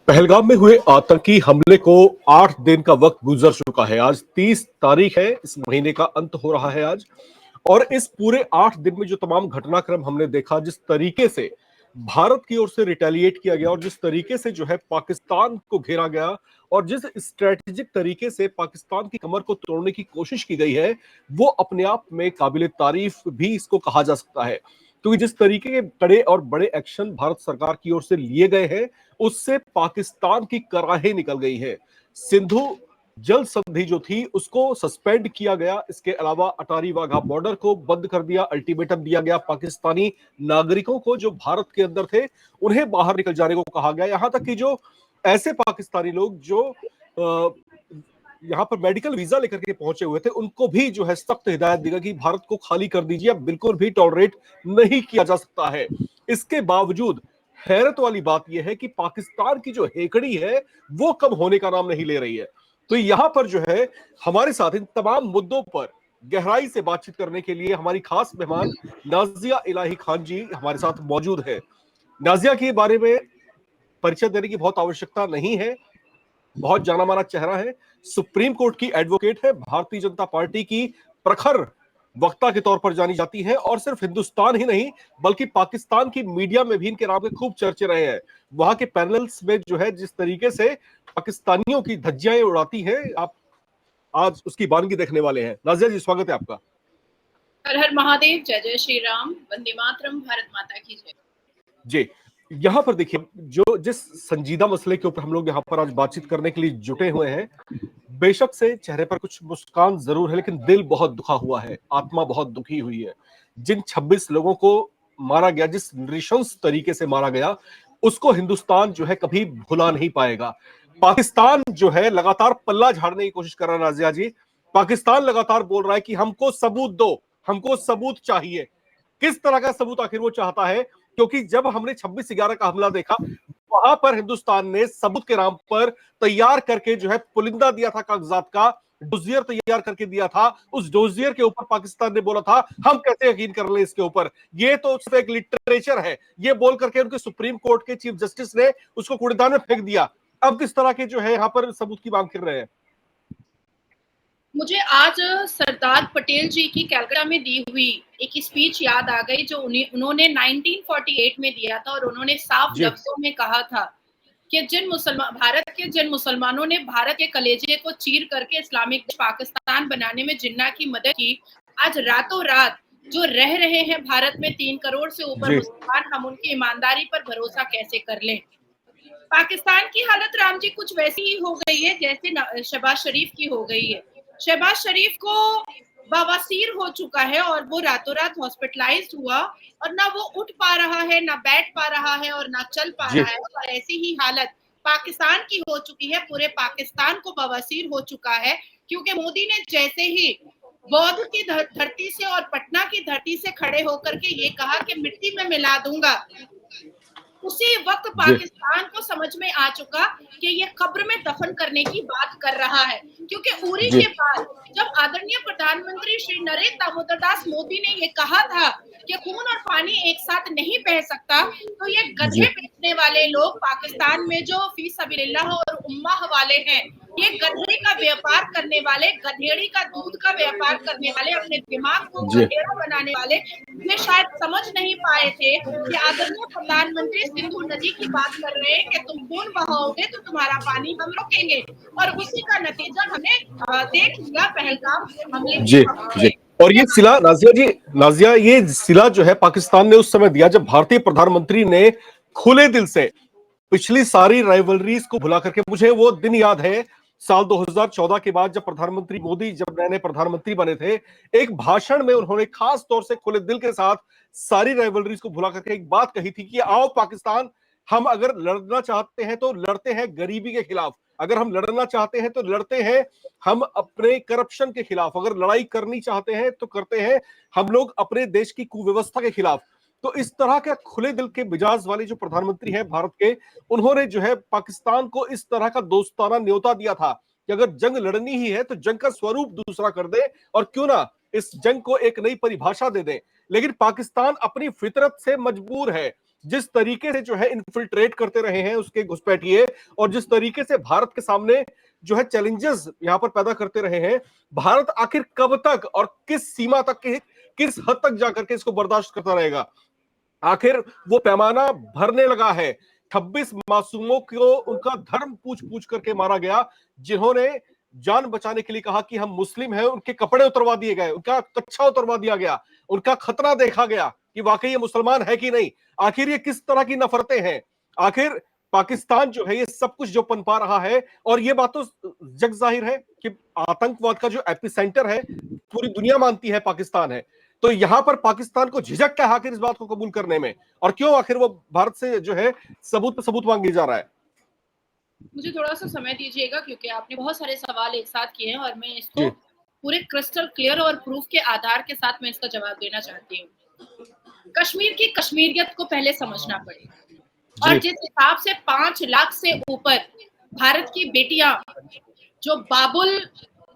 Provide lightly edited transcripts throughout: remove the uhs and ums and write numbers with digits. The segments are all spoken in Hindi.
पहलगाम में हुए आतंकी हमले को 8 दिन का वक्त गुजर चुका है। आज 30 तारीख है, इस महीने का अंत हो रहा है आज। और इस पूरे 8 दिन में जो तमाम घटनाक्रम हमने देखा, जिस तरीके से भारत की ओर से रिटेलिएट किया गया और जिस तरीके से जो है पाकिस्तान को घेरा गया और जिस स्ट्रेटेजिक तरीके से पाकिस्तान की कमर को तोड़ने की कोशिश की गई है, वो अपने आप में काबिले तारीफ भी इसको कहा जा सकता है। क्योंकि जिस तरीके के कड़े और बड़े एक्शन भारत सरकार की ओर से लिए गए हैं, उससे पाकिस्तान की कराहें निकल गई है। सिंधु जल संधि जो थी उसको सस्पेंड किया गया। इसके अलावा अटारी वाघा बॉर्डर को बंद कर दिया। अल्टीमेटम दिया गया पाकिस्तानी नागरिकों को जो भारत के अंदर थे, उन्हें बाहर निकल जाने को कहा गया। यहां तक कि जो ऐसे पाकिस्तानी लोग जो यहां पर मेडिकल वीजा लेकर के पहुंचे हुए थे, उनको भी जो है सख्त हिदायत दी गई कि भारत को खाली कर दीजिए, अब बिल्कुल भी टॉलरेट नहीं किया जा सकता है। इसके बावजूद हैरत वाली बात यह है कि पाकिस्तान की जो हेकड़ी है वो कम होने का नाम नहीं ले रही है। तो यहां पर जो है हमारे साथ इन तमाम मुद्दों पर गहराई से बातचीत करने के लिए हमारी खास मेहमान नाजिया इलाही खान जी हमारे साथ मौजूद है। नाजिया के बारे में परिचय देने की बहुत आवश्यकता नहीं है, बहुत जाना माना चेहरा है। सुप्रीम कोर्ट की एडवोकेट है, भारतीय जनता पार्टी की प्रखर वक्ता के तौर पर जानी जाती है और सिर्फ हिंदुस्तान ही नहीं बल्कि पाकिस्तान की मीडिया में भी इनके नाम के खूब चर्चे रहे हैं। वहां के पैनल्स में जो है जिस तरीके से पाकिस्तानियों की धज्जियां उड़ाती है, आप आज उसकी बानगी देखने वाले हैं। नाजिया जी, स्वागत है आपका। हर हर महादेव, जय जय श्री राम, वंदे मातरम, भारत माता की जय। जी, यहां पर देखिए, जो जिस संजीदा मसले के ऊपर हम लोग यहां पर आज बातचीत करने के लिए जुटे हुए हैं, बेशक से चेहरे पर कुछ मुस्कान जरूर है, लेकिन दिल बहुत दुखा हुआ है, आत्मा बहुत दुखी हुई है। जिन 26 लोगों को मारा गया, जिस नृशंस तरीके से मारा गया, उसको हिंदुस्तान जो है कभी भुला नहीं पाएगा। पाकिस्तान जो है लगातार पल्ला झाड़ने की कोशिश कर रहा है। नाजिया जी, पाकिस्तान लगातार बोल रहा है कि हमको सबूत दो, हमको सबूत चाहिए। किस तरह का सबूत आखिर वो चाहता है? क्योंकि जब हमने 26/11 का हमला देखा, वहां पर हिंदुस्तान ने सबूत के नाम पर तैयार करके जो है पुलिंदा दिया था, कागजात का डोजियर तैयार करके दिया था। उस डोजियर के ऊपर पाकिस्तान ने बोला था हम कैसे यकीन कर ले इसके ऊपर, ये तो सिर्फ एक लिटरेचर है, ये बोल करके उनके सुप्रीम कोर्ट के चीफ जस्टिस ने उसको कूड़ेदान में फेंक दिया। अब किस तरह के जो है यहाँ पर सबूत की मांग कर रहे हैं? मुझे आज सरदार पटेल जी की कलकत्ता में दी हुई एक स्पीच याद आ गई जो उन्होंने 1948 में दिया था और उन्होंने साफ लफ्जों में कहा था कि भारत के जिन मुसलमानों ने भारत के कलेजे को चीर करके इस्लामिक पाकिस्तान बनाने में जिन्ना की मदद की, आज रातों रात जो रह रहे हैं भारत में 3 करोड़ से ऊपर मुसलमान, हम उनकी ईमानदारी पर भरोसा कैसे कर लें। पाकिस्तान की हालत राम जी कुछ वैसी ही हो गई है जैसे शहबाज शरीफ की हो गई है। शहबाज शरीफ को बवासीर हो चुका है और वो रातों रात हॉस्पिटलाइज्ड हुआ और ना वो उठ पा रहा है, ना बैठ पा रहा है और ना चल पा रहा है। और ऐसी ही हालत पाकिस्तान की हो चुकी है, पूरे पाकिस्तान को बवासीर हो चुका है। क्योंकि मोदी ने जैसे ही बौद्ध की धरती से और पटना की धरती से खड़े होकर के ये कहा कि मिट्टी में मिला दूंगा, उसी वक्त पाकिस्तान को समझ में आ चुका कि ये कब्र में दफन करने की बात कर रहा है। क्योंकि उरी के बाद जब आदरणीय प्रधानमंत्री श्री नरेंद्र दामोदर दास मोदी ने ये कहा था कि खून और पानी एक साथ नहीं बह सकता, तो ये गधे बेचने वाले लोग पाकिस्तान में जो फी सबिलिल्लाह और उम्माह वाले हैं, ये गधे का व्यापार करने वाले, गधेड़ी का दूध का व्यापार करने वाले, अपने दिमाग को गधेड़ा बनाने वाले, ये शायद समझ नहीं पाए थे कि आदरणीय प्रधानमंत्री सिंधु नदी की बात कर रहे हैं कि तुम खून बहाओगे तो तुम्हारा पानी हम रोकेंगे। और उसी का नतीजा हमने देख लिया पहलगाम हमले। और ये सिला, नाजिया, ये सिला जो है पाकिस्तान ने उस समय दिया जब भारतीय प्रधानमंत्री ने खुले दिल से पिछली सारी राइवलरीज को भुला करके, मुझे वो दिन याद है साल 2014 के बाद जब प्रधानमंत्री मोदी जब नए प्रधानमंत्री बने थे, एक भाषण में उन्होंने खास तौर से खुले दिल के साथ सारी राइवलरीज को भुला करके एक बात कही थी कि आओ पाकिस्तान, हम अगर लड़ना चाहते हैं तो लड़ते हैं गरीबी के खिलाफ, अगर हम लड़ना चाहते हैं तो लड़ते हैं हम अपने करप्शन के खिलाफ, अगर लड़ाई करनी चाहते हैं तो करते हैं हम लोग अपने देश की कुव्यवस्था के खिलाफ। तो इस तरह के खुले दिल के मिजाज वाले जो प्रधानमंत्री हैं भारत के, उन्होंने जो है पाकिस्तान को इस तरह का दोस्ताना न्योता दिया था कि अगर जंग लड़नी ही है तो जंग का स्वरूप दूसरा कर दे और क्यों ना इस जंग को एक नई परिभाषा दे दे। लेकिन पाकिस्तान अपनी फितरत से मजबूर है, जिस तरीके से जो है इन्फिल्ट्रेट करते रहे हैं उसके घुसपैठिए, और जिस तरीके से भारत के सामने जो है चैलेंजेस यहां पर पैदा करते रहे हैं, भारत आखिर कब तक और किस सीमा तक के, किस हद तक जाकर के इसको बर्दाश्त करता रहेगा? आखिर वो पैमाना भरने लगा है। 26 मासूमों को उनका धर्म पूछ पूछ करके मारा गया, जिन्होंने जान बचाने के लिए कहा कि हम मुस्लिम हैं, उनके कपड़े उतरवा दिए गए, उनका कच्छा उतरवा दिया गया, उनका खतरा देखा गया कि वाकई ये मुसलमान है कि नहीं। आखिर ये किस तरह की नफरतें हैं? आखिर पाकिस्तान जो है ये सब कुछ जो पनपा रहा है, और ये बात तो जग जाहिर है कि आतंकवाद का जो एपिसेंटर है पूरी दुनिया मानती है पाकिस्तान है। तो यहां पर पाकिस्तान को झिझक क्या है आखिर इस बात को कबूल करने में, और क्यों आखिर वो भारत से जो है सबूत पे सबूत मांगी जा रहा है? मुझे थोड़ा सा समय दीजिएगा, क्योंकि आपने बहुत सारे सवाल एक साथ किए हैं और मैं इसको जी। पूरे क्रिस्टल क्लियर और प्रूफ के आधार के साथ मैं इसका जवाब देना चाहती हूँ। कश्मीर की कश्मीरियत को पहले समझना पड़ेगा, और जिस हिसाब से 5 लाख से ऊपर भारत की बेटियां जो बाबुल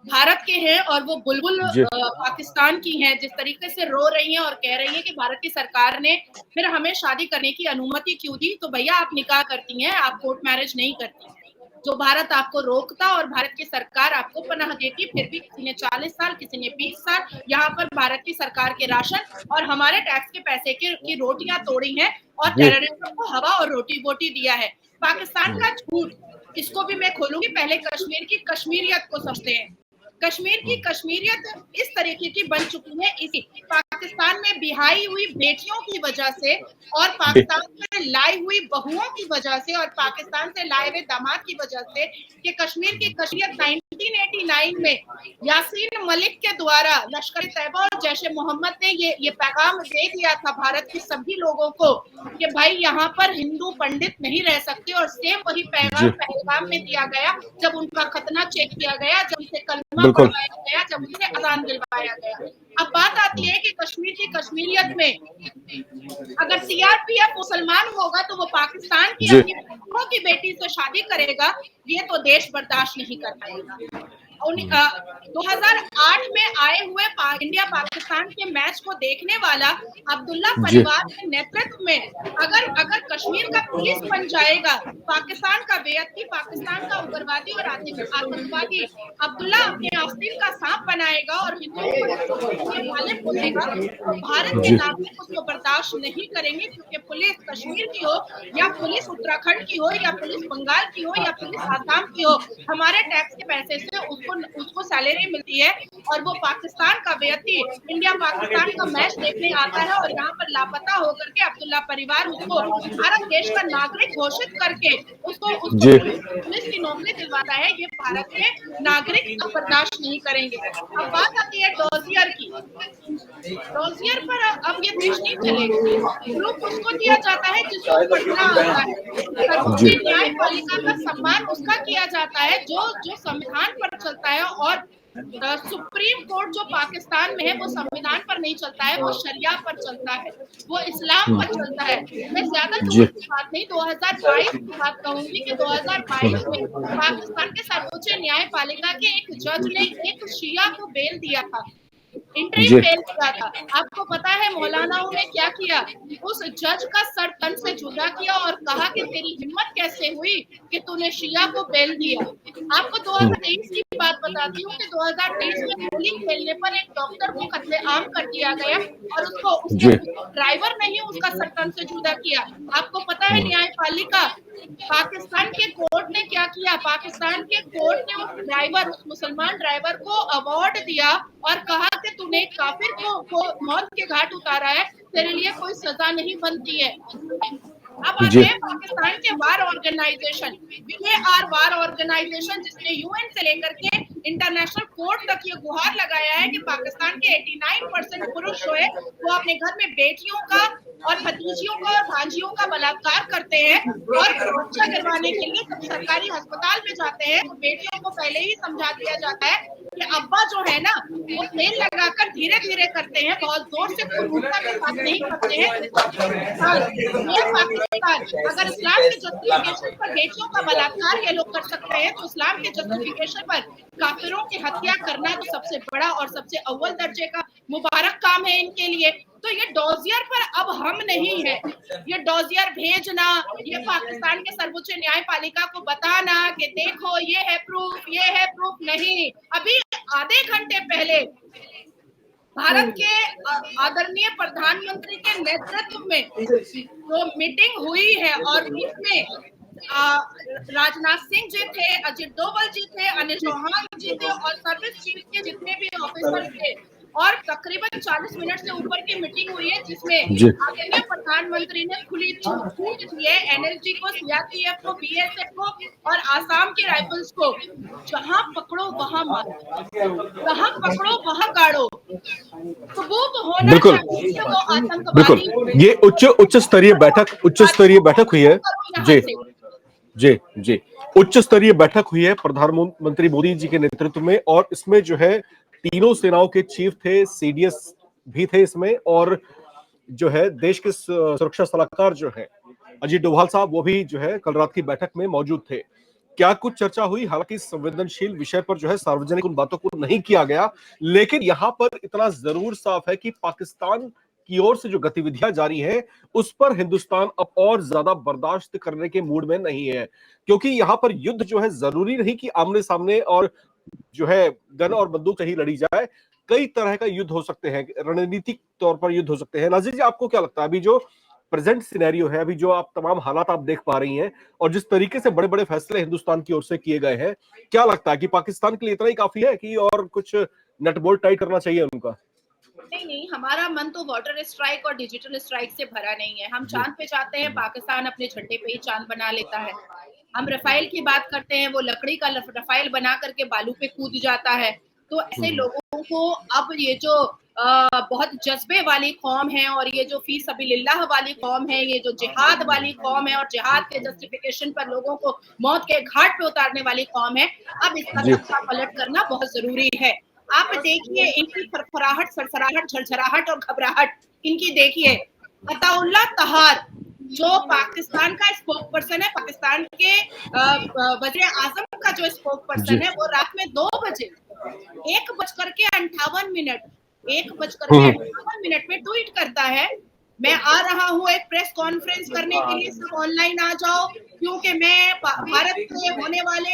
भारत के हैं और वो बुलबुल पाकिस्तान की हैं, जिस तरीके से रो रही हैं और कह रही हैं कि भारत की सरकार ने फिर हमें शादी करने की अनुमति क्यों दी, तो भैया आप निकाह करती हैं, आप कोर्ट मैरिज नहीं करती हैं। जो भारत आपको रोकता और भारत की सरकार आपको पनाह देती, फिर भी किसी ने 40 साल, किसी ने 20 साल यहाँ पर भारत की सरकार के राशन और हमारे टैक्स के पैसे की रोटियां तोड़ी हैं और टेररिस्टों को हवा और रोटी बोटी दिया है। पाकिस्तान का झूठ, इसको भी मैं खोलूंगी। पहले कश्मीर की कश्मीरियत को समझते हैं। कश्मीर की कश्मीरियत इस तरीके की बन चुकी है इसी पाकिस्तान में बिहाई हुई बेटियों की वजह से, और पाकिस्तान से लाई हुई बहुओं की वजह से, और पाकिस्तान से लाए हुए दामाद की वजह से, कि कश्मीर की कश्मीरियत 1989 में यासीन मलिक के द्वारा लश्कर तैयबा और जैश ए मोहम्मद ने ये पैगाम दे दिया था भारत के सभी लोगों को कि भाई यहाँ पर हिंदू पंडित नहीं रह सकते, और सेम वही पैगाम पहलगाम में दिया गया जब उनका खतना चेक किया गया, जब उनसे कलमा पढ़वाया गया, जब उनसे अजान दिलवाया गया। अब बात आती है कि कश्मीर की कश्मीरियत में अगर सीआरपीएफ मुसलमान होगा तो वो पाकिस्तान की अपनी बहनों की बेटी से शादी करेगा, ये तो देश बर्दाश्त नहीं कर पाएगा। 2008 में आए हुए इंडिया पाकिस्तान के मैच को देखने वाला अब्दुल्ला परिवार के नेतृत्व में अगर कश्मीर का पुलिस बन जाएगा, पाकिस्तान का बेअदबी, पाकिस्तान का उग्रवादी और आतंकवादी अब्दुल्ला अपने आस्तीन का सांप बनाएगा और हिंदुओं को मालिक बोलेगा, तो भारत के नागरिक उसको बर्दाश्त नहीं करेंगे, क्योंकि पुलिस कश्मीर की हो या पुलिस उत्तराखंड की हो या पुलिस बंगाल की हो या पुलिस आसाम की हो, हमारे टैक्स के पैसे से उसको सैलरी मिलती है, और वो पाकिस्तान का व्यक्ति इंडिया पाकिस्तान का मैच देखने आता है और यहाँ पर लापता होकर के अब्दुल्ला परिवार उसको भारत देश का नागरिक घोषित करके उसको पुलिस की नौकरी दिलवाता है। ये भारत के नागरिक बर्दाश्त नहीं करेंगे। अब बात आती है डॉजियर की। डॉजियर पर अब ये देश नहीं चलेगा। ग्रुप उसको दिया जाता है जिसको पढ़ना आता है। सर्वोच्च न्यायपालिका का सम्मान उसका किया जाता है जो संविधान पर चलता है, और सुप्रीम कोर्ट जो पाकिस्तान में है वो संविधान पर नहीं चलता है, वो शरिया पर चलता है, वो इस्लाम पर चलता है। मैं ज्यादा दूर की बात नहीं, 2022 की बात कहूंगी कि 2022 में पाकिस्तान के सर्वोच्च न्यायपालिका के एक जज ने एक शिया को बेल दिया था, इंटरिम बेल दिया था। आपको पता है मौलानाओं ने क्या किया? उस जज का सर तन से जुदा किया और कहा कि तेरी हिम्मत कैसे हुई कि तूने शिया को बेल दिया। आपको 2023 की बात बताती हूँ कि 2023 में गोली खेलने पर एक डॉक्टर को कत्लेआम कर दिया गया और उसको ड्राइवर नहीं उसका सर तन से जुदा किया। आपको पता है न्यायपालिका पाकिस्तान के कोर्ट ने क्या किया? पाकिस्तान के कोर्ट ने उस ड्राइवर, उस मुसलमान ड्राइवर को अवार्ड दिया और कहा कि तूने काफिर को मौत के घाट उतारा है, तेरे लिए कोई सजा नहीं बनती है। अब आते हैं पाकिस्तान के वार ऑर्गेनाइजेशन, VAR वार ऑर्गेनाइजेशन, जिसने UN से लेकर के इंटरनेशनल कोर्ट तक ये गुहार लगाया है कि पाकिस्तान के 89% पुरुष जो है वो अपने घर में बेटियों का और भतीजियों का और भांजियों का बलात्कार करते हैं, और बच्चा करवाने के लिए जब सरकारी अस्पताल में जाते हैं तो बेटियों को पहले ही समझा दिया जाता है कि अब्बा जो है ना वो तेल लगाकर धीरे धीरे करते हैं, बहुत जोर से क्रूरता के साथ नहीं करते हैं। ये पाकिस्तान, अगर इस्लाम के जस्टिफिकेशन पर बेटियों का बलात्कार ये लोग कर सकते हैं तो इस्लाम के जस्टिफिकेशन पर काफिरों की हत्या करना तो सबसे बड़ा और सबसे अव्वल दर्जे का मुबारक काम है इनके लिए। तो ये डॉजियर पर अब हम नहीं है, ये डॉजियर भेजना, ये पाकिस्तान के सर्वोच्च न्यायपालिका को बताना कि देखो ये है प्रूफ नहीं। अभी आधे घंटे पहले भारत के आदरणीय प्रधानमंत्री के नेतृत्व में जो मीटिंग हुई है और इसमें राजनाथ सिंह जी थे, अजित डोभाल जी थे, अनिल चौहान जी थे और सर्विस चीफ के जितने भी ऑफिसर थे और तकरीबन 40 मिनट से ऊपर की मीटिंग हुई है जिसमें आदरणीय प्रधानमंत्री ने खुली छूट दी है एनएसजी को, सीआरपीएफ को, बीएसएफ को और आसाम के राइफल्स को, जहां पकड़ो वहां मारो, जहां पकड़ो वहां गाड़ो। सबूत होना चाहिए वो आतंकवादी। बिल्कुल, ये उच्च स्तरीय बैठक हुई है। जी उच्च स्तरीय बैठक हुई है प्रधानमंत्री मोदी जी के नेतृत्व में और इसमें जो है तीनों सेनाओं के चीफ थे, सीडीएस भी थे इसमें और जो है देश के सुरक्षा सलाहकार जो है अजित डोभाल साहब वो भी जो है कल रात की बैठक में मौजूद थे। क्या कुछ चर्चा हुई? हालांकि संवेदनशील विषय पर जो है सार्वजनिक उन बातों को नहीं किया गया, लेकिन यहां पर इतना जरूर साफ है कि पाकिस्तान की ओर से जो गतिविधियां जारी हैं उस पर हिंदुस्तान अब और ज्यादा बर्दाश्त करने के मूड में नहीं है, क्योंकि यहां पर युद्ध जो है जरूरी नहीं कि आमने सामने और जो है गन और बंदूक से ही लड़ी जाए, कई तरह का युद्ध हो सकते हैं, रणनीतिक तौर पर युद्ध हो सकते हैं। नाज़िर जी, आपको क्या लगता है अभी जो प्रेजेंट सिनेरियो है, अभी जो आप तमाम हालात आप देख पा रही हैं और जिस तरीके से बड़े बड़े फैसले हिंदुस्तान की ओर से किए गए हैं, क्या लगता है कि पाकिस्तान के लिए इतना ही काफी है कि और कुछ नट बोल्ट टाइट करना चाहिए उनका? नहीं, हमारा मन तो वाटर स्ट्राइक और डिजिटल स्ट्राइक से भरा नहीं है। हम चांद पे जाते हैं, पाकिस्तान अपने झंडे पे ही चांद बना लेता है। हम रफाइल की बात करते हैं, वो लकड़ी का रफाइल बना करके बालू पे कूद जाता है। तो ऐसे लोगों को अब ये जो बहुत जज्बे वाली कौम है और ये जो फी सबीलिल्लाह वाली कौम है, ये जो जिहाद वाली कौम है और जिहाद के जस्टिफिकेशन पर लोगों को मौत के घाट पे उतारने वाली कौम है, अब इसका तख्ता पलट करना बहुत जरूरी है। आप देखिए इनकी फरफराहट, सरसराहट, झरझराहट और घबराहट इनकी देखिए। अताउल्लाह तहार जो पाकिस्तान का स्पोक पर्सन है, पाकिस्तान के वज़ीर आज़म का जो स्पोक पर्सन है, वो रात में 2 बजे 1:58 में ट्वीट करता है, मैं आ रहा हूँ एक प्रेस कॉन्फ्रेंस करने के लिए, सब ऑनलाइन आ जाओ क्योंकि मैं भारत से होने वाले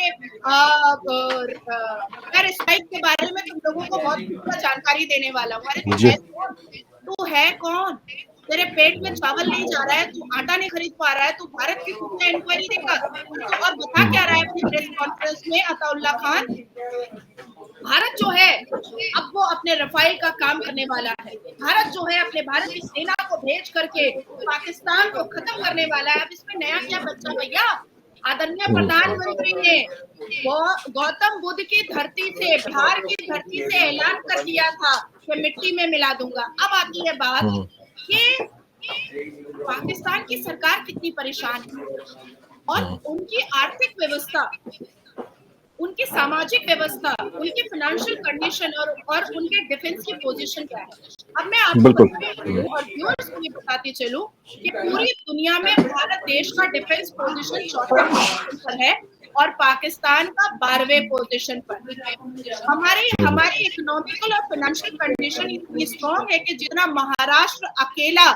एयर स्ट्राइक के बारे में तुम लोगों को बहुत जानकारी देने वाला हूँ। अरे तू है कौन? तेरे पेट में चावल नहीं जा रहा है, तू आटा नहीं खरीद पा रहा है, तू भारत की खुद में इंक्वायरी देगा। तो और बता क्या रहा है अपनी प्रेस कॉन्फ्रेंस में अताउल्लाह खान? भारत जो है अब वो अपने रफाइल का काम करने वाला है। भारत जो है अपने भारत की सेना को भेज करके पाकिस्तान को खत्म करने वाला है। अब इसमें नया क्या बच्चा भैया? आदरणीय प्रधानमंत्री ने गौतम बुद्ध की धरती से, बिहार की धरती से ऐलान कर दिया था कि मिट्टी में मिला दूंगा। अब आती है बात कि पाकिस्तान की सरकार कितनी परेशान है और उनकी आर्थिक व्यवस्था, उनकी सामाजिक व्यवस्था, उनकी फाइनेंशियल कंडीशन और उनके डिफेंस की पोजीशन क्या है। अब मैं आपको और व्यूअर्स को ये बताती चलूं कि पूरी दुनिया में भारत देश का डिफेंस पोजीशन 4वें पोजीशन पर है और पाकिस्तान का 12वें पोजीशन पर। हमारी इकोनॉमिकल और फाइनेंशियल कंडीशन इतनी स्ट्रॉन्ग है कि जितना महाराष्ट्र अकेला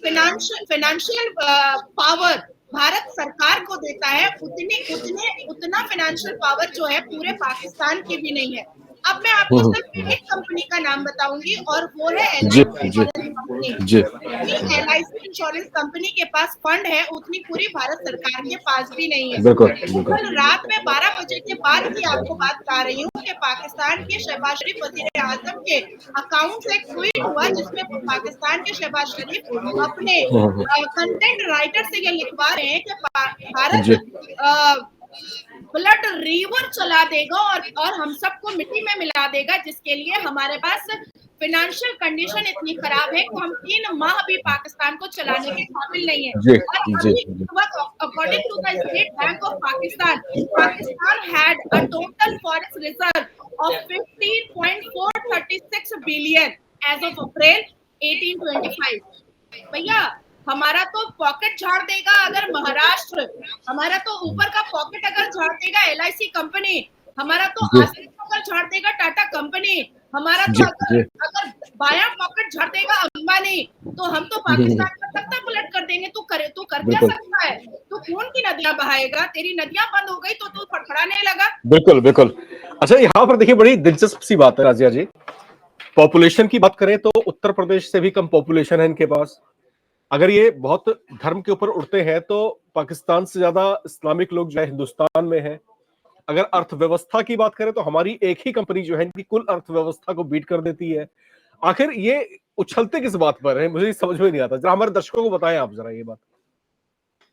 फाइनेंशियल पावर भारत सरकार को देता है, उतना फाइनेंशियल पावर जो है पूरे पाकिस्तान की भी नहीं है। अब मैं आपको सिर्फ एक कंपनी का नाम बताऊंगी और वो है LIC इंश्योरेंस कंपनी के पास फंड है, उतनी पूरी भारत सरकार के पास भी नहीं है। कल रात में 12 बजे के बाद की आपको बात बता रही हूँ कि पाकिस्तान के शहबाज शरीफ वज़ीर आज़म के अकाउंट से एक ट्वीट हुआ जिसमें पाकिस्तान के शहबाज शरीफ अपने कंटेंट राइटर से ये लिखवा रहे हैं कि भारत ब्लड रिवर चला देगा और हम सबको मिट्टी में मिला देगा, जिसके लिए हमारे पास फाइनेंशियल कंडीशन इतनी खराब है कि हम 3 माह भी पाकिस्तान को चलाने के काबिल नहीं है। According to the State Bank of Pakistan had a total forex reserve of 15.436 billion as of April 1825। भैया हमारा तो पॉकेट झाड़ देगा अगर महाराष्ट्र, हमारा तो ऊपर का पॉकेट अगर झाड़ देगा LIC कंपनी, हमारा तो आस्तीन अगर झाड़ देगा टाटा कंपनी, हमारा तो अगर बायां पॉकेट झड़ देगा अंबानी तो हम तो पाकिस्तान का तख्ता पलट कर देंगे। तू कर क्या सकता है? तू खून की नदियां बहाएगा, तेरी नदियां बंद हो गई तो तू फड़फड़ाने लगा। बिल्कुल बिल्कुल। अच्छा, यहाँ पर देखिए बड़ी दिलचस्प सी बात है राजिया जी, पॉपुलेशन की बात करें तो उत्तर प्रदेश से भी कम पॉपुलेशन है इनके पास। अगर ये बहुत धर्म के ऊपर उड़ते हैं तो पाकिस्तान से ज्यादा इस्लामिक लोग जो है हिंदुस्तान में है। अगर अर्थव्यवस्था की बात करें तो हमारी एक ही कंपनी जो है इनकी कुल अर्थव्यवस्था को बीट कर देती है। आखिर ये उछलते किस बात पर है, मुझे समझ में नहीं आता। जरा हमारे दर्शकों को बताएं आप जरा ये बात।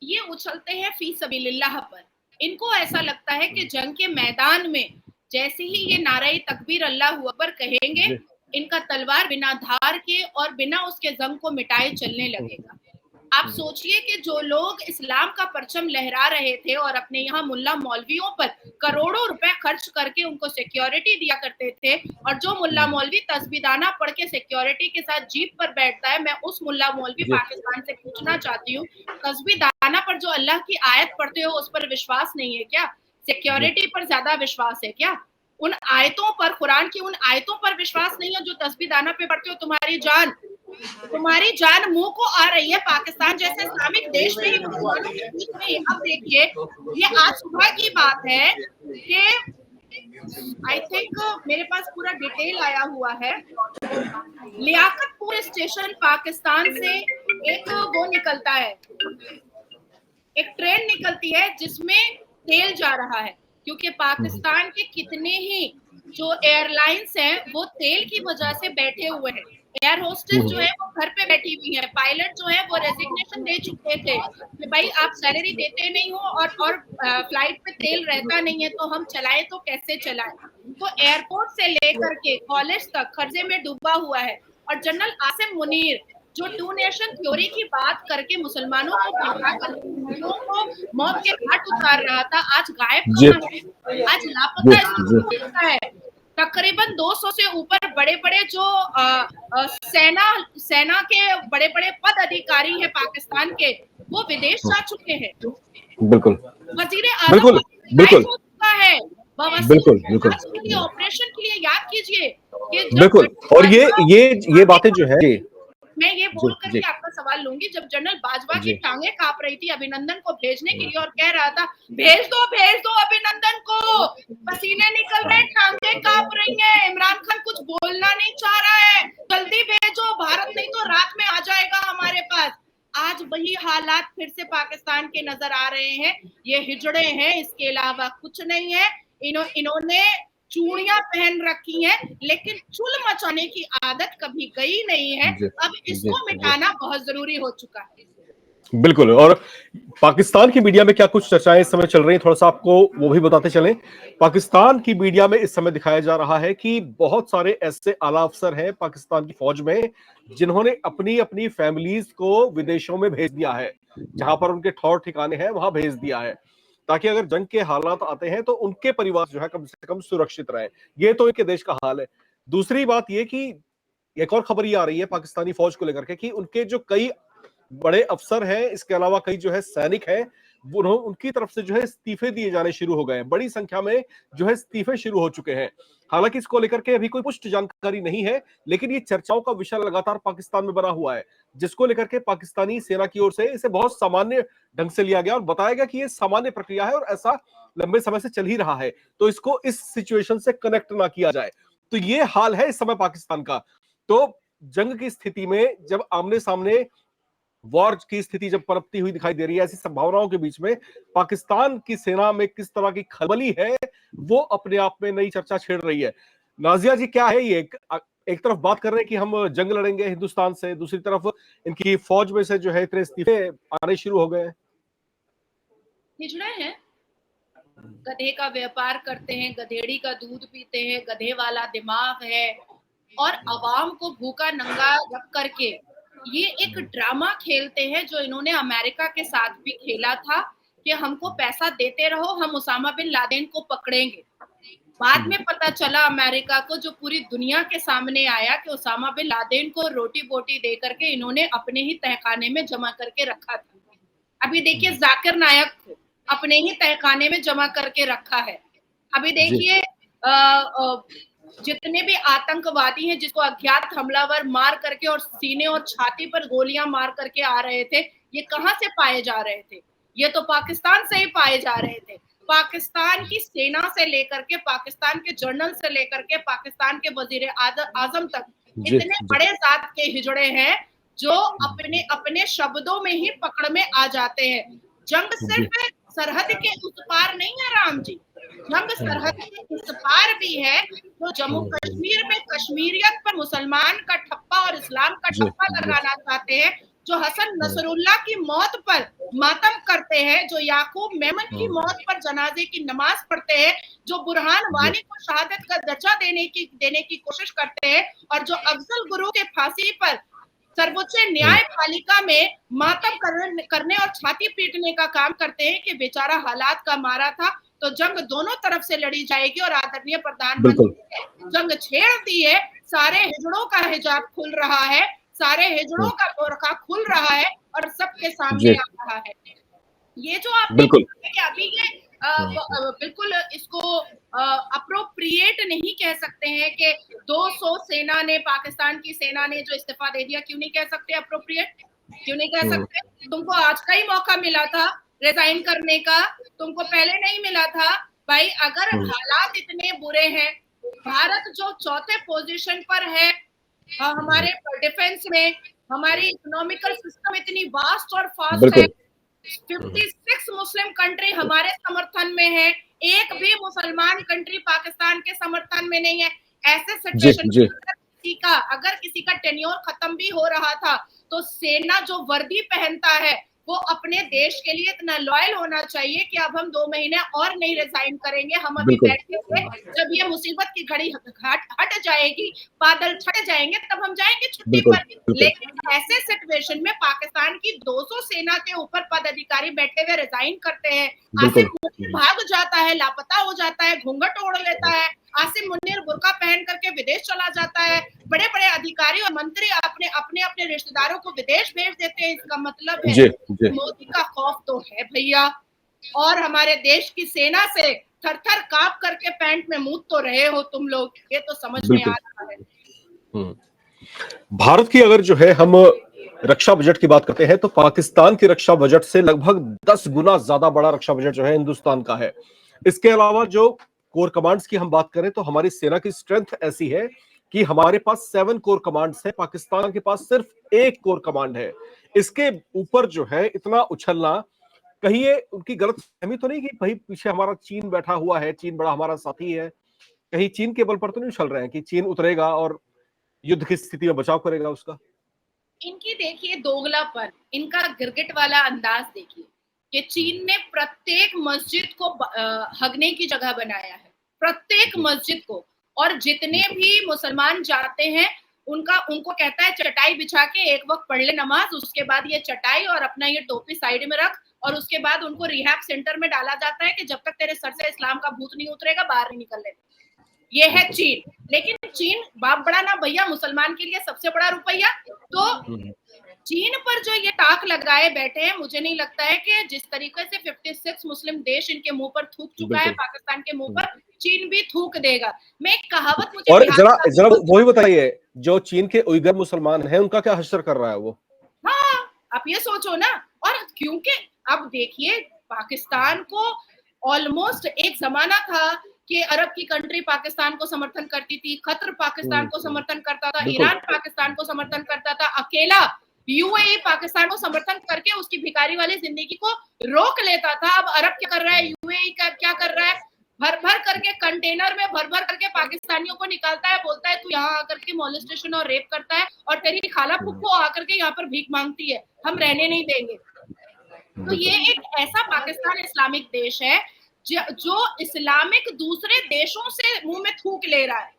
ये उछलते हैं फी सबीलिल्लाह पर। इनको ऐसा लगता है कि जंग के मैदान में जैसे ही ये नारे तकबीर अल्लाह अकबर कहेंगे, इनका तलवार बिना धार के और बिना उसके जंग को मिटाए चलने लगेगा। आप सोचिए कि जो लोग इस्लाम का परचम लहरा रहे थे और अपने यहाँ मुल्ला मौलवियों पर करोड़ों रुपए खर्च करके उनको सिक्योरिटी दिया करते थे, और जो मुल्ला मौलवी तस्बीदाना पढ़ के सिक्योरिटी के साथ जीप पर बैठता है, मैं उस मुल्ला मौलवी पाकिस्तान से पूछना चाहती हूँ, तस्बीदाना पर जो अल्लाह की आयत पढ़ते हो उस पर विश्वास नहीं है क्या? सिक्योरिटी पर ज्यादा विश्वास है क्या? उन आयतों पर, कुरान की उन आयतों पर विश्वास नहीं है जो तस्बीदाना पे पढ़ते हो? तुम्हारी जान मुंह को आ रही है पाकिस्तान जैसे इस्लामिक देश में ही मुसलमानों के बीच में। अब देखिए, ये आज सुबह की बात है कि आई थिंक मेरे पास पूरा डिटेल आया हुआ है। लियाकतपुर स्टेशन पाकिस्तान से एक वो निकलता है, एक ट्रेन निकलती है जिसमें तेल जा रहा है, क्योंकि पाकिस्तान के कितने ही जो एयरलाइंस हैं वो तेल की वजह से बैठे हुए हैं। एयर होस्टेस जो है वो घर पे बैठी हुई है, पायलट जो है वो रेजिग्नेशन दे चुके थे कि भाई आप सैलरी देते नहीं हो और फ्लाइट पे तेल रहता नहीं है तो हम चलाएं तो कैसे चलाएं। तो एयरपोर्ट से लेकर के कॉलेज तक कर्जे में डूबा हुआ है। और जनरल आसिम मुनीर जो टू नेशन थ्योरी की बात करके मुसलमानों को भड़काकर हिंदुओं को मौत के घाट उतार रहा था, आज गायब कहाँ है? आज लापता है। तकरीबन 200 से ऊपर बड़े बड़े जो सेना के बड़े बड़े पद अधिकारी हैं पाकिस्तान के, वो विदेश जा चुके हैं। बिल्कुल। वजीर आजम बिल्कुल हो चुका है बिल्कुल ऑपरेशन के लिए। याद कीजिए बिल्कुल। और ये बातें जो है, मैं ये बोल करके आपका सवाल लूंगी, जब जनरल बाजवा की टांगे कांप रही थी अभिनंदन को भेजने के लिए और कह रहा था भेज दो अभिनंदन को, पसीने निकल रहे, टांगे कांप रही हैं, इमरान खान कुछ बोलना नहीं चाह रहा है, जल्दी भेजो भारत, नहीं तो रात में आ जाएगा हमारे पास। आज वही हालात फिर से पाकिस्तान के नजर आ रहे हैं। ये हिजड़े हैं, इसके अलावा कुछ नहीं है। इन्होंने चूड़ियां पहन रखी हैं लेकिन चुल मचाने की आदत कभी गई नहीं है। अब इसको मिटाना बहुत जरूरी हो चुका है। बिल्कुल। और पाकिस्तान की मीडिया में क्या कुछ चर्चाएं इस समय चल रही हैं, थोड़ा सा आपको वो भी बताते चलें। पाकिस्तान की मीडिया में इस समय दिखाया जा रहा है कि बहुत सारे ऐसे आला अफसर हैं पाकिस्तान की फौज में जिन्होंने अपनी अपनी फैमिलीज को विदेशों में भेज दिया है, जहां पर उनके ठौर ठिकाने हैं वहां भेज दिया है, ताकि अगर जंग के हालात आते हैं तो उनके परिवार जो है कम से कम सुरक्षित रहे। ये तो इनके देश का हाल है। दूसरी बात ये कि एक और खबर ये आ रही है पाकिस्तानी फौज को लेकर के कि उनके जो कई बड़े अफसर हैं, इसके अलावा कई जो है सैनिक हैं, उनकी तरफ से जो है इस्तीफे दिए जाने शुरू हो गए हैं। बड़ी संख्या में जो है इस्तीफे शुरू हो चुके हैं। हालांकि इसको लेकर के अभी कोई पुष्ट जानकारी नहीं है, लेकिन ये चर्चाओं का विषय लगातार पाकिस्तान में बना हुआ है, जिसको लेकर के पाकिस्तानी सेना की ओर से इसे बहुत सामान्य ढंग से लिया गया और बताया गया कि ये सामान्य प्रक्रिया है और ऐसा लंबे समय से चल ही रहा है, तो इसको इस सिचुएशन से कनेक्ट ना किया जाए। तो ये हाल है इस समय पाकिस्तान का। तो जंग की स्थिति में जब आमने सामने वॉर की स्थिति जब पनपती हुई दिखाई दे रही है, ऐसी संभावनाओं के बीच में पाकिस्तान की सेना में किस तरह की खलबली है वो अपने आप में नई चर्चा छेड़ रही है। नाजिया जी, क्या है ये? एक तरफ बात कर रहे हैं कि हम जंग लड़ेंगे हिंदुस्तान से, दूसरी तरफ इनकी फौज में से जो है इतने इस्तीफे आने शुरू हो गए। हिजड़े हैं, गधे का व्यापार करते हैं, गधेड़ी का दूध पीते हैं, गधे वाला दिमाग है, और अवाम को भूखा नंगा रख करके ये एक ड्रामा खेलते हैं जो इन्होंने अमेरिका के साथ भी खेला था कि हमको पैसा देते रहो, हम उसामा बिन लादेन को पकड़ेंगे। बाद में पता चला अमेरिका को, जो पूरी दुनिया के सामने आया, कि उसामा बिन लादेन को रोटी बोटी दे करके इन्होंने अपने ही तहखाने में जमा करके रखा था। अभी देखिए जाकिर नायक को अपने ही तहखाने में जमा करके रखा है। अभी देखिए जितने भी आतंकवादी हैं जिसको अज्ञात हमलावर मार करके और सीने और छाती पर गोलियां मार करके आ रहे थे, ये कहां से पाए जा रहे थे? ये तो पाकिस्तान से ही पाए जा रहे थे। पाकिस्तान की सेना से लेकर के, पाकिस्तान के जनरल से लेकर के, पाकिस्तान के वजीर आजम तक इतने बड़े जात के हिजड़े हैं जो अपने अपने शब्दों में ही पकड़ में आ जाते हैं। जंग सिर्फ सरहद के उस पार नहीं है राम जी, जंग सरहद के उस पार भी है। तो जम्मू कश्मीर में कश्मीरियत पर मुसलमान का ठप्पा और इस्लाम का ठप्पा लगाना चाहते हैं, जो हसन नसरुल्लाह की मौत पर मातम करते हैं, जो याकूब मेमन की मौत पर जनाजे की नमाज पढ़ते हैं, जो बुरहान वानी को शहादत का दर्जा देने की कोशिश करते हैं, और जो अफजल गुरु के फांसी पर सर्वोच्च न्यायपालिका में मातम करने और छाती पीटने का काम करते हैं कि बेचारा हालात का मारा था। तो जंग दोनों तरफ से लड़ी जाएगी और आदरणीय प्रधानमंत्री ने जंग छेड़ दी है। सारे हिजड़ों का हिजाब खुल रहा है, सारे हिजड़ों का बोरखा खुल रहा है और सबके सामने आ रहा है। ये जो आपने कि अभी ये बिल्कुल इसको अप्रोप्रिएट नहीं कह सकते हैं कि 200 सेना ने, पाकिस्तान की सेना ने जो इस्तीफा दे दिया, क्यों नहीं कह सकते अप्रोप्रिएट? क्यों नहीं कह सकते? तुमको आज का ही मौका मिला था रिजाइन करने का, तुमको पहले नहीं मिला था भाई। अगर हालात इतने बुरे हैं, भारत जो चौथे पोजीशन पर है हमारे डिफेंस में, हमारी इकोनॉमिकल सिस्टम इतनी वास्ट और फास्ट है, 56 मुस्लिम कंट्री हमारे समर्थन में है, एक भी मुसलमान कंट्री पाकिस्तान के समर्थन में नहीं है। ऐसे सिचुएशन अगर किसी का टेन्योर खत्म भी हो रहा था तो सेना जो वर्दी पहनता है वो अपने देश के लिए इतना लॉयल होना चाहिए कि अब हम 2 महीने और नहीं रिजाइन करेंगे, हम अभी बैठेंगे, जब ये मुसीबत की घड़ी हट जाएगी, बादल छट जाएंगे, तब हम जाएंगे छुट्टी पर। लेकिन ऐसे सिचुएशन में पाकिस्तान की 200 सेना के ऊपर पदाधिकारी बैठे हुए रिजाइन करते हैं, आसिम मुनीर भाग जाता है, लापता हो जाता है, घूंघट ओढ़ लेता है, आसिम मुनीर बुर्का पहन करके विदेश चला जाता है, बड़े बड़े अधिकारी और मंत्री अपने अपने अपने रिश्तेदारों को विदेश भेज देते हैं। इसका मतलब है मोदी का खौफ तो है भैया, और हमारे देश की सेना से थर थर कांप करके पैंट में मूत तो रहे हो तुम लोग, ये तो समझ में आ रहा है। भारत की अगर जो है हम रक्षा बजट की बात करते हैं तो पाकिस्तान की रक्षा बजट से लगभग 10 गुना ज्यादा बड़ा रक्षा बजट जो है हिंदुस्तान का है। इसके अलावा जो कोर कमांड्स की हम बात करें तो हमारी सेना की स्ट्रेंथ ऐसी है कि हमारे पास 7 कोर कमांड्स है, पाकिस्तान के पास सिर्फ 1 कोर कमांड है। इसके ऊपर जो है इतना उछलना, कहीं ये उनकी गलतफहमी तो नहीं कि भाई पीछे हमारा चीन बैठा हुआ है, चीन बड़ा हमारा साथी है, कहीं चीन के बल पर तो नहीं उछल रहे हैं कि चीन उतरेगा और युद्ध की स्थिति में बचाव करेगा उसका? इनकी देखिए दोगलापन, इनका गिरगिट वाला अंदाज देखिए कि चीन ने प्रत्येक मस्जिद को हगने की जगह बनाया है, प्रत्येक मस्जिद को, और जितने भी मुसलमान जाते हैं उनको कहता है चटाई बिछा के एक वक्त पढ़ ले नमाज, उसके बाद ये चटाई और अपना ये टोपी साइड में रख, और उसके बाद उनको रिहैब सेंटर में डाला जाता है कि जब तक तेरे सर से इस्लाम का भूत नहीं उतरेगा बाहर नहीं निकल ले। ये है चीन। लेकिन चीन बाप बड़ा ना भैया, मुसलमान के लिए सबसे बड़ा रुपया। तो चीन पर जो ये ताक लगाए बैठे हैं, मुझे नहीं लगता है कि जिस तरीके से 56 मुस्लिम देश इनके मुंह पर थूक चुका है पाकिस्तान के मुंह पर, चीन भी थूक देगा। मैं एक कहावत मुझे, और जरा वही बताइए, जो चीन के उइगर मुसलमान हैं उनका क्या हश्र कर रहा है वो? हाँ, आप ये सोचो ना। और क्योंकि अब देखिए पाकिस्तान को ऑलमोस्ट एक जमाना था कि अरब की कंट्री पाकिस्तान को समर्थन करती थी, कतर पाकिस्तान को समर्थन करता था, ईरान पाकिस्तान को समर्थन करता था, अकेला यूएई पाकिस्तान को समर्थन करके उसकी भिखारी वाली जिंदगी को रोक लेता था। अब अरब क्या कर रहा है, यूएई का क्या कर रहा है, भर भर करके कंटेनर में भर भर करके पाकिस्तानियों को निकालता है, बोलता है तू यहाँ आकर के मॉलेस्टेशन और रेप करता है और तेरी खाला फुप्पो आकर के यहाँ पर भीख मांगती है, हम रहने नहीं देंगे। तो ये एक ऐसा पाकिस्तान इस्लामिक देश है जो इस्लामिक दूसरे देशों से मुंह में थूक ले रहा है,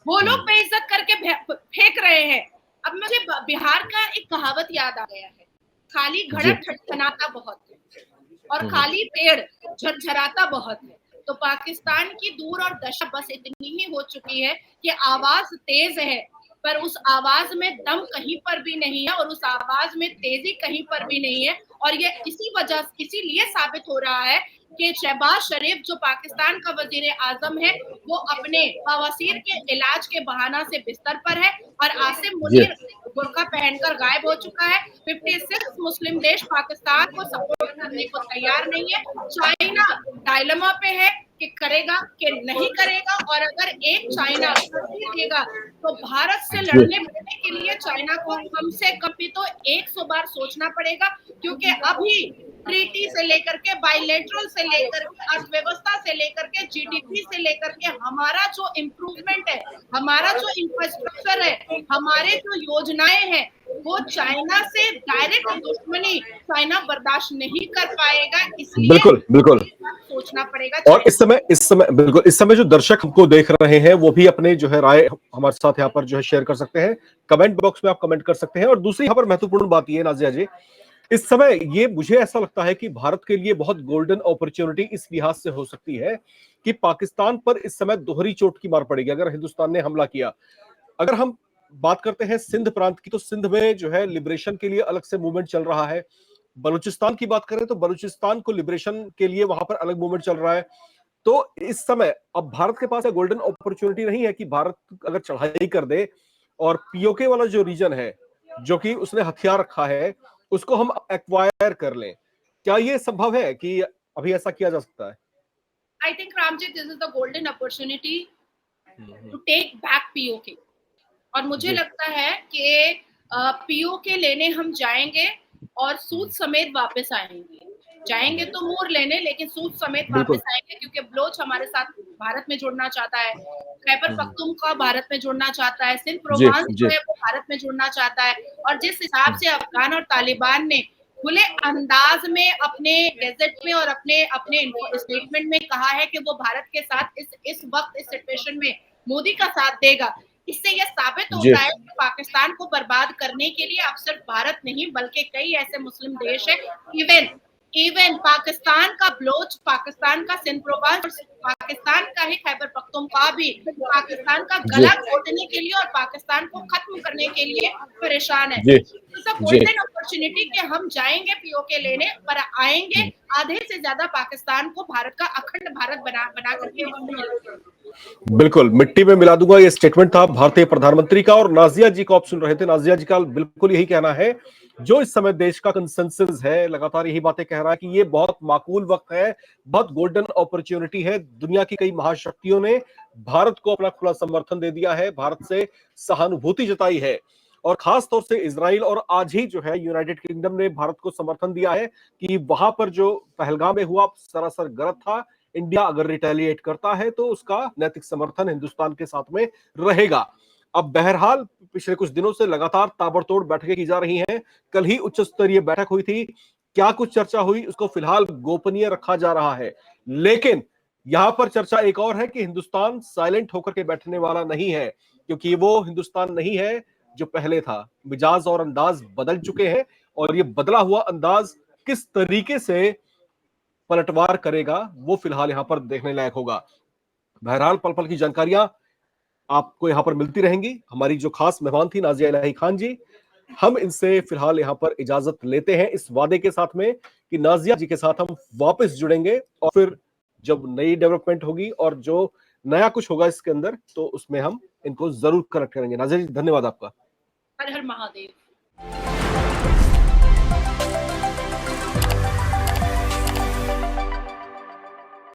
वो लोग बेइज्जत करके फेंक रहे हैं। अब मुझे बिहार का एक कहावत याद आ गया है, खाली घड़ा ठटठनाता बहुत है और खाली पेड़ झरझराता बहुत है। तो पाकिस्तान की दूर और दशा बस इतनी ही हो चुकी है कि आवाज तेज है पर उस आवाज में दम कहीं पर भी नहीं है और उस आवाज में तेजी कहीं पर भी नहीं है। और ये इसीलिए साबित हो रहा है कि शहबाज शरीफ जो पाकिस्तान का वजीर आजम है वो अपने बवासीर के इलाज के बहाना से बिस्तर पर है और आसिम मुनीर बुर्का पहनकर गायब हो चुका है। 56 मुस्लिम देश पाकिस्तान को सपोर्ट करने को तैयार नहीं है। चाइना डायलेमा पे है कि करेगा कि नहीं करेगा, और अगर एक चाइना देगा तो भारत से लड़ने भिड़ने के लिए चाइना को कम से कम भी तो 100 बार सोचना पड़ेगा, क्योंकि अभी ट्रीटी से लेकर के बायलैटरल से लेकर के अर्थव्यवस्था से लेकर के जीडीपी से लेकर के हमारा जो इम्प्रूवमेंट है, हमारा जो इंफ्रास्ट्रक्चर है, हमारे जो योजनाएं हैं, वो चाइना से डायरेक्ट दुश्मनी चाइना बर्दाश्त नहीं कर पाएगा। इसलिए बिल्कुल सोचना पड़ेगा। और इस समय जो दर्शक हमको देख रहे हैं वो भी अपने जो है राय हमारे साथ यहाँ पर जो है शेयर कर सकते हैं, कमेंट बॉक्स में आप कमेंट कर सकते हैं। और दूसरी यहाँ पर महत्वपूर्ण बात ये नाजिया जी, इस समय ये मुझे ऐसा लगता है कि भारत के लिए बहुत गोल्डन अपॉर्चुनिटी इस लिहाज से हो सकती है कि पाकिस्तान पर इस समय दोहरी चोट की मार पड़ेगी अगर हिंदुस्तान ने हमला किया। अगर हम बात करते हैं सिंध प्रांत की, तो सिंध में जो है लिबरेशन के लिए अलग से मूवमेंट चल रहा है। बलूचिस्तान की बात करें तो बलूचिस्तान को लिबरेशन के लिए वहां पर अलग मूवमेंट चल रहा है। तो इस समय अब भारत के पास गोल्डन अपॉर्चुनिटी नहीं है कि भारत अगर चढ़ाई कर दे और पीओके वाला जो रीजन है जो कि उसने हथियार रखा है उसको हम एक्वायर कर लें। क्या ये संभव है कि अभी ऐसा किया जा सकता है? I think Ramjeet, this is the golden opportunity to take back PoK. और मुझे लगता है कि पीओके लेने हम जाएंगे और सूद समेत वापस आएंगे। जाएंगे तो मोर लेने, लेकिन सूद समेत वापस आएंगे, क्योंकि बलोच हमारे साथ भारत में जुड़ना चाहता है, खैबर पख्तूनख्वा भारत में जुड़ना चाहता है, सिंध प्रोवांस जो है वो भारत में जुड़ना चाहता है। और जिस हिसाब से अफगान और तालिबान ने खुले अंदाज में अपने गैजेट में और अपने स्टेटमेंट में कहा है कि वो भारत के साथ इस वक्त इस सिचुएशन में मोदी का साथ देगा, इससे यह साबित होता है कि पाकिस्तान को बर्बाद करने के लिए अब सिर्फ भारत नहीं बल्कि कई ऐसे मुस्लिम देश है, इवन पाकिस्तान का बलोच, पाकिस्तान का सिंध प्रोवांस, पाकिस्तान का ही खैबर पख्तूनख्वा भी पाकिस्तान का गला घोटने के लिए और पाकिस्तान को खत्म करने के लिए परेशान है। गोल्डन अपॉर्चुनिटी कि हम जाएंगे पीओके लेने, पर आएंगे आधे से ज्यादा पाकिस्तान को भारत का अखंड भारत बना करके। बिल्कुल मिट्टी में मिला दूंगा, ये स्टेटमेंट था भारतीय प्रधानमंत्री का। और नाजिया जी को आप सुन रहे थे, नाजिया जी का बिल्कुल यही कहना है, जो इस समय देश का कंसेंसस है लगातार यही बातें कह रहा है कि ये बहुत माकूल वक्त है, बहुत गोल्डन अपॉर्चुनिटी है। दुनिया की कई महाशक्तियों ने भारत को अपना खुला समर्थन दे दिया है, भारत से सहानुभूति जताई है, और खास तौर से इजराइल और आज ही जो है यूनाइटेड किंगडम ने भारत को समर्थन दिया है कि वहां पर जो पहलगाम में हुआ सरासर गलत था। इंडिया अगर रिटेलिएट करता है तो उसका नैतिक समर्थन हिंदुस्तान के साथ में रहेगा। अब बहरहाल पिछले कुछ दिनों से लगातार ताबड़तोड़ बैठकें की जा रही हैं। कल ही उच्च स्तरीय बैठक हुई थी, क्या कुछ चर्चा हुई उसको फिलहाल गोपनीय रखा जा रहा है, लेकिन यहां पर चर्चा एक और है कि हिंदुस्तान साइलेंट होकर के बैठने वाला नहीं है, क्योंकि वो हिंदुस्तान नहीं है जो पहले था। मिजाज और अंदाज बदल चुके हैं और ये बदला हुआ अंदाज किस तरीके से पलटवार करेगा वो फिलहाल यहां पर देखने लायक होगा। बहरहाल पल पल की जानकारियां आपको यहां पर मिलती रहेंगी। हमारी जो खास मेहमान थी नाजिया इलाही खान जी, हम इनसे फिलहाल यहां पर इजाजत लेते हैं इस वादे के साथ में कि नाजिया जी के साथ हम वापस जुड़ेंगे और फिर जब नई डेवलपमेंट होगी और जो नया कुछ होगा इसके अंदर तो उसमें हम इनको जरूर कनेक्ट करेंगे। नाजिया जी धन्यवाद आपका। हर हर महादेव।